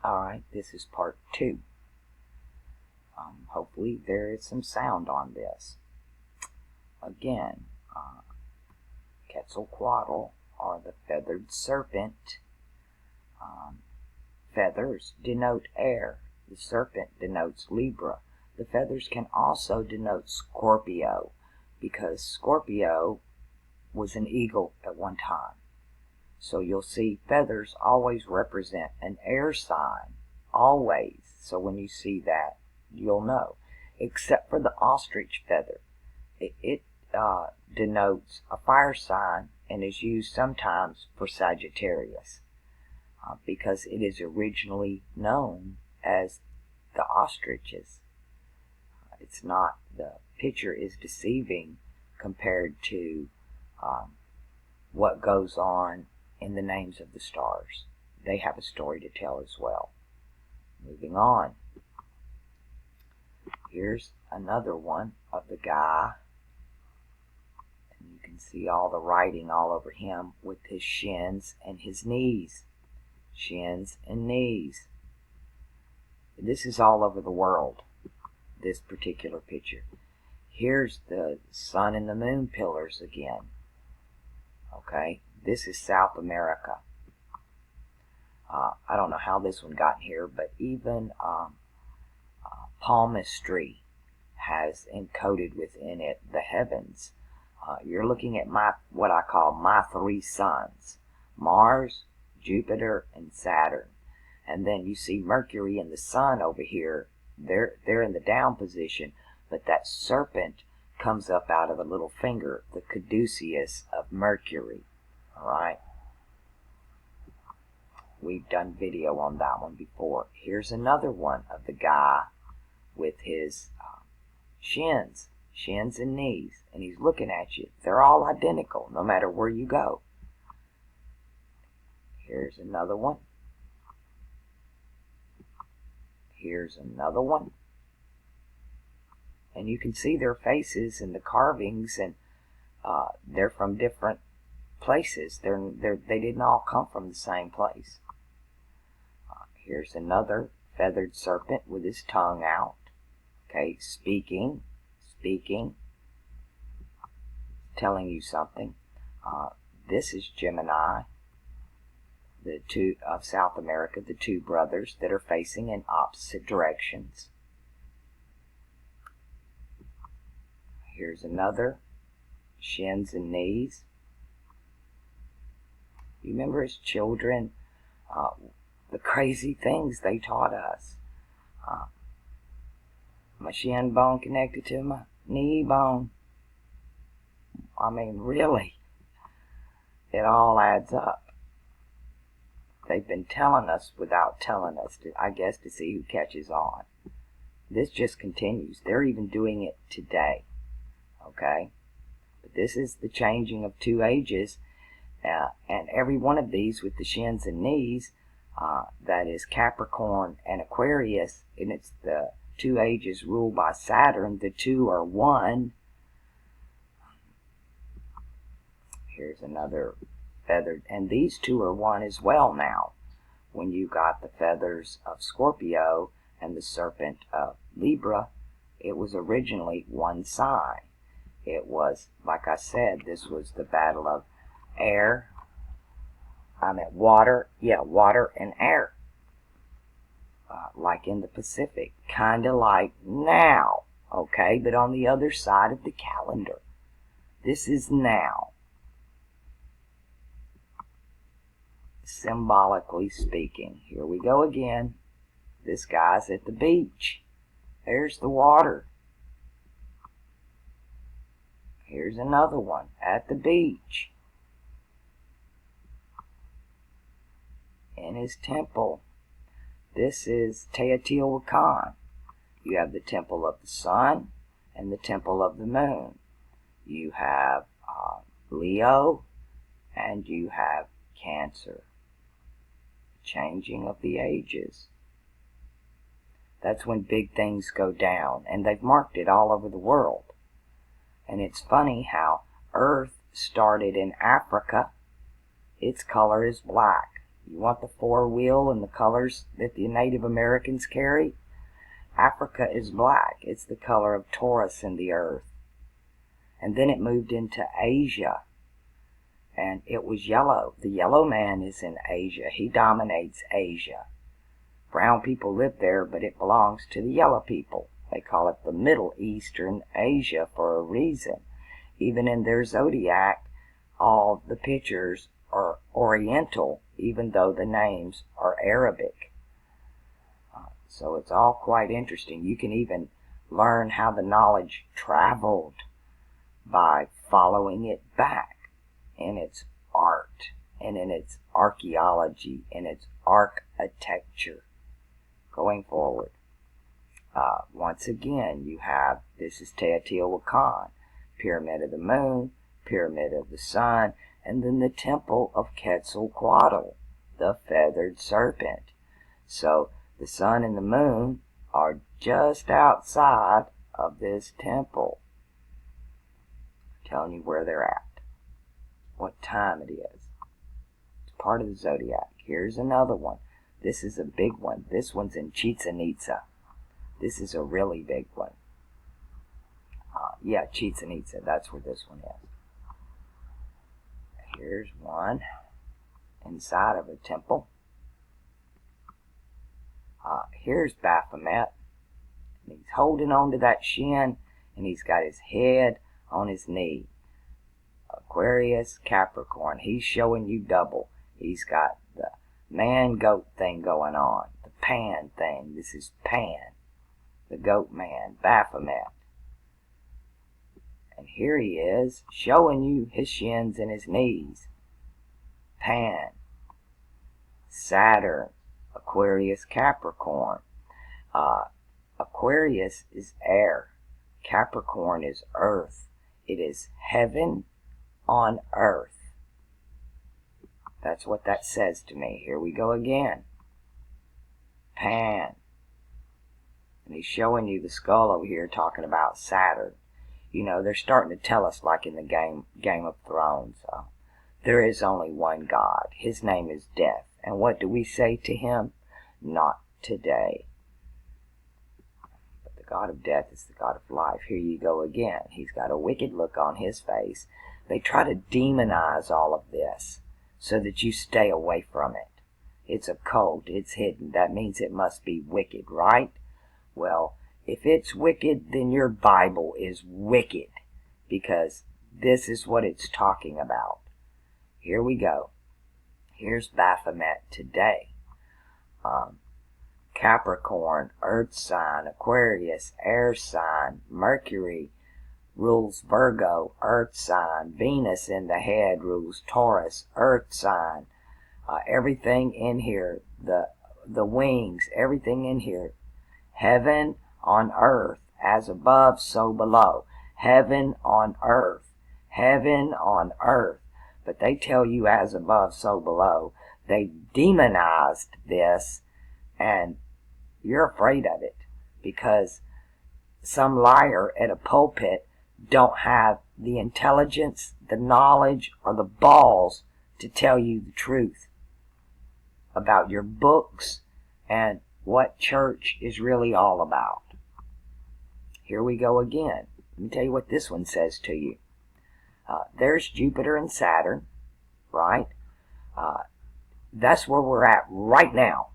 Alright, this is part 2. Hopefully there is some sound on this. Again, Quetzalcoatl, or the feathered serpent. Feathers denote air. The serpent denotes Libra. The feathers can also denote Scorpio, because Scorpio was an eagle at one time. So you'll see feathers always represent an air sign, always. So when you see that, you'll know. Except for the ostrich feather. It denotes a fire sign and is used sometimes for Sagittarius, because it is originally known as the ostriches. It's not, the picture is deceiving compared to what goes on in the names of the stars. They have a story to tell as well. Moving on. Here's another one of the guy. And you can see all the writing all over him with his shins and his knees. Shins and knees. This is all over the world, this particular picture. Here's the sun and the moon pillars again. Okay, this is South America. I don't know how this one got here, but even palmistry has encoded within it the heavens. You're looking at what I call my 3 suns: Mars, Jupiter, and Saturn. And then you see Mercury and the sun over here. They're in the down position, but that serpent comes up out of a little finger, the caduceus of Mercury. Alright? We've done video on that one before. Here's another one of the guy with his shins and knees, and he's looking at you. They're all identical, no matter where you go. Here's another one. Here's another one. And you can see their faces and the carvings, and they're from different places. They didn't all come from the same place. Here's another feathered serpent with his tongue out. Okay, speaking, telling you something. This is Gemini, the two of South America, the 2 brothers that are facing in opposite directions. Here's another, shins and knees. You remember as children, the crazy things they taught us. My shin bone connected to my knee bone. I mean, really, it all adds up. They've been telling us without telling us, I guess, to see who catches on. This just continues. They're even doing it today. Okay? But this is the changing of 2 ages, and every one of these with the shins and knees, that is Capricorn and Aquarius, and it's the 2 ages ruled by Saturn. The 2 are 1. Here's another feathered, and these 2 are 1 as well now. When you got the feathers of Scorpio and the serpent of Libra, it was originally 1 sign. It was, like I said, this was the battle of air. Water. Yeah, water and air. Like in the Pacific. Kind of like now. Okay, but on the other side of the calendar. This is now. Symbolically speaking. Here we go again. This guy's at the beach. There's the water. Here's another one at the beach. In his temple. This is Teotihuacan. You have the temple of the sun and the temple of the moon. You have Leo and you have Cancer. Changing of the ages. That's when big things go down, and they've marked it all over the world. And it's funny how Earth started in Africa. Its color is black. You want the 4-wheel and the colors that the Native Americans carry? Africa is black. It's the color of Taurus in the earth. And then it moved into Asia, and it was yellow. The yellow man is in Asia. He dominates Asia. Brown people live there, but it belongs to the yellow people. They call it the Middle Eastern Asia for a reason. Even in their Zodiac, all the pictures are Oriental, even though the names are Arabic. So it's all quite interesting. You can even learn how the knowledge traveled by following it back in its art and in its archaeology and its architecture going forward. Once again, you have, this is Teotihuacan, Pyramid of the Moon, Pyramid of the Sun, and then the Temple of Quetzalcoatl, the feathered serpent. So the sun and the moon are just outside of this temple. I'm telling you where they're at, what time it is. It's part of the Zodiac. Here's another one. This is a big one. This one's in Chichen Itza. This is a really big one. Yeah, Chichen Itza. That's where this one is. Here's one inside of a temple. Here's Baphomet. And he's holding on to that shin, and he's got his head on his knee. Aquarius, Capricorn. He's showing you double. He's got the man-goat thing going on. The Pan thing. This is Pan. The goat man. Baphomet. And here he is, showing you his shins and his knees. Pan. Saturn. Aquarius, Capricorn. Aquarius is air. Capricorn is earth. It is heaven on earth. That's what that says to me. Here we go again. Pan. And he's showing you the skull over here talking about Saturn. You know, they're starting to tell us, like in the Game of Thrones, there is only one God. His name is Death. And what do we say to him? Not today. But the God of death is the God of life. Here you go again. He's got a wicked look on his face. They try to demonize all of this so that you stay away from it. It's occult. It's hidden. That means it must be wicked, right? Well, if it's wicked, then your Bible is wicked, because this is what it's talking about. Here we go. Here's Baphomet today. Capricorn, earth sign. Aquarius, air sign. Mercury rules Virgo, earth sign. Venus in the head rules Taurus, earth sign. Everything in here, the wings, everything in here. Heaven on earth, as above, so below. Heaven on earth. Heaven on earth. But they tell you as above, so below. They demonized this, and you're afraid of it, because some liar at a pulpit don't have the intelligence, the knowledge, or the balls to tell you the truth about your books and what church is really all about. Here we go again. Let me tell you what this one says to you. There's Jupiter and Saturn, right? That's where we're at right now.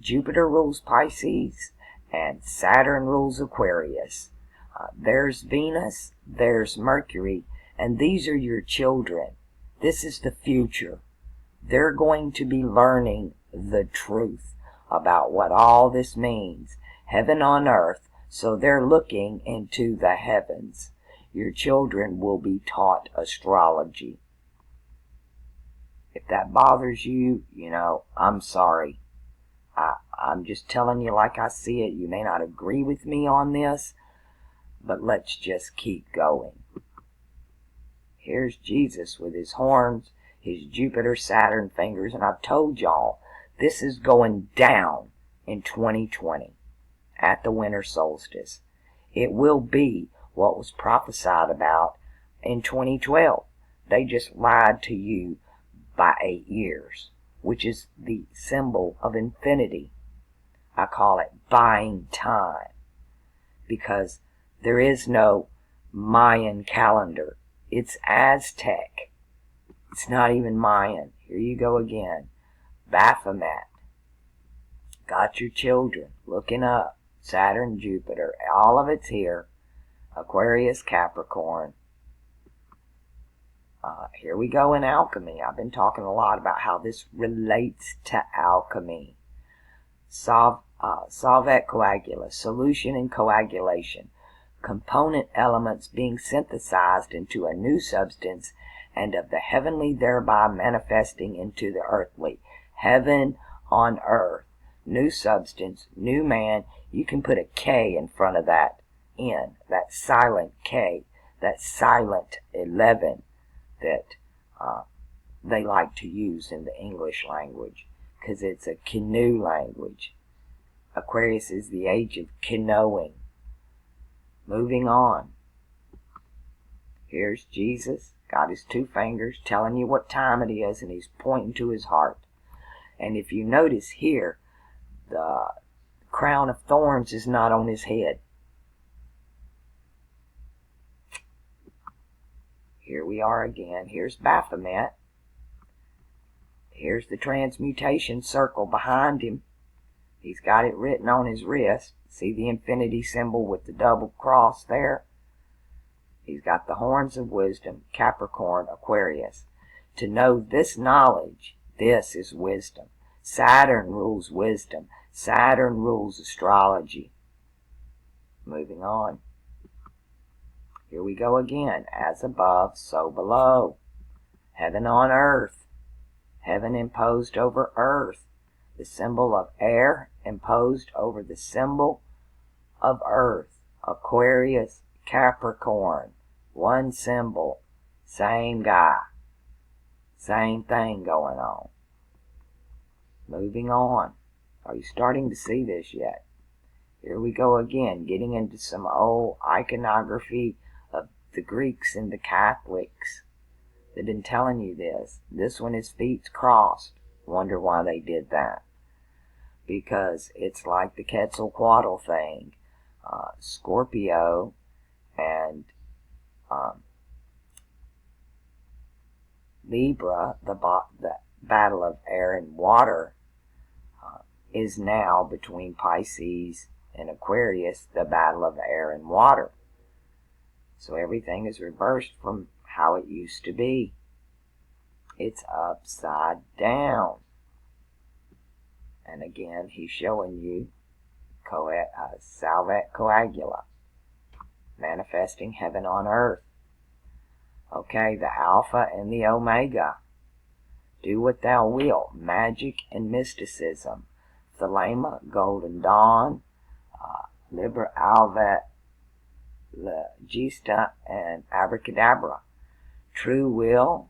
Jupiter rules Pisces, and Saturn rules Aquarius. There's Venus, there's Mercury, and these are your children. This is the future. They're going to be learning the truth about what all this means. Heaven on earth, so they're looking into the heavens. Your children will be taught astrology. If that bothers you, I'm sorry. I'm just telling you like I see it. You may not agree with me on this, but let's just keep going. Here's Jesus with his horns, his Jupiter, Saturn fingers, and I've told y'all, this is going down in 2020 at the winter solstice. It will be what was prophesied about in 2012. They just lied to you by 8 years. which is the symbol of infinity. I call it buying time, because there is no Mayan calendar. It's Aztec. It's not even Mayan. Here you go again. Baphomet. Got your children looking up. Saturn, Jupiter, all of it's here. Aquarius, Capricorn. Here we go in alchemy. I've been talking a lot about how this relates to alchemy. Solvet coagula, solution and coagulation. Component elements being synthesized into a new substance, and of the heavenly thereby manifesting into the earthly. Heaven on earth. New substance, new man. You can put a K in front of that N, that silent K, that silent 11 that they like to use in the English language, because it's a canoe language. Aquarius is the age of canoeing. Moving on. Here's Jesus, got his two fingers, telling you what time it is, and he's pointing to his heart. And if you notice here, the crown of thorns is not on his head. Here we are again. Here's Baphomet. Here's the transmutation circle behind him. He's got it written on his wrist. See the infinity symbol with the double cross there? He's got the horns of wisdom, Capricorn, Aquarius. To know this knowledge, this is wisdom. Saturn rules wisdom. Saturn rules astrology. Moving on. Here we go again. As above, so below. Heaven on earth. Heaven imposed over earth. The symbol of air imposed over the symbol of earth. Aquarius, Capricorn. One symbol. Same guy. Same thing going on. Moving on. Are you starting to see this yet? Here we go again, getting into some old iconography of the Greeks and the Catholics. They've been telling you this. This one, his feet's crossed. Wonder why they did that. Because it's like the Quetzalcoatl thing. Scorpio and Libra, the battle of air and water, is now between Pisces and Aquarius, the battle of air and water. So everything is reversed from how it used to be. It's upside down. And again, he's showing you Solvet coagula, manifesting heaven on earth. Okay, the Alpha and the Omega. Do what thou wilt. Magic and mysticism. Thelema, Golden Dawn, Liber Alvet, Legista, and Abracadabra. True Will,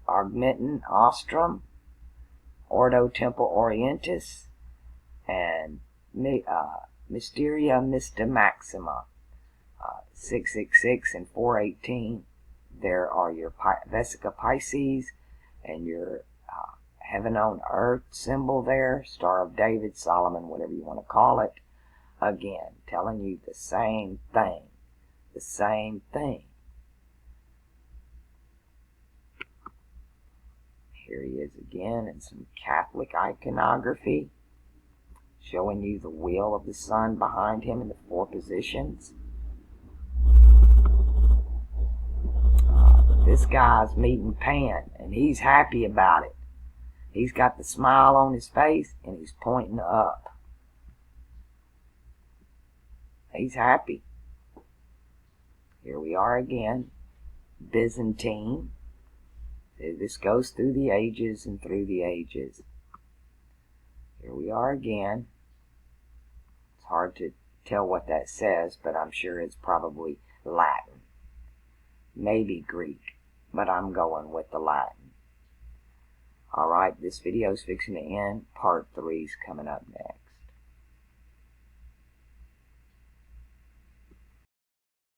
Augmentin Ostrom, Ordo Temple Orientis, and Mysteria Mysta Maxima. 666 and 418. There are your Vesica Pisces and your heaven on earth symbol there, Star of David, Solomon, whatever you want to call it. Again, telling you the same thing. The same thing. Here he is again in some Catholic iconography, showing you the wheel of the sun behind him in the four positions. This guy's meeting Pan, and he's happy about it. He's got the smile on his face, and he's pointing up. He's happy. Here we are again. Byzantine. This goes through the ages and through the ages. Here we are again. It's hard to tell what that says, but I'm sure it's probably Latin. Maybe Greek, but I'm going with the Latin. Alright, this video is fixing to end. Part 3 is coming up next.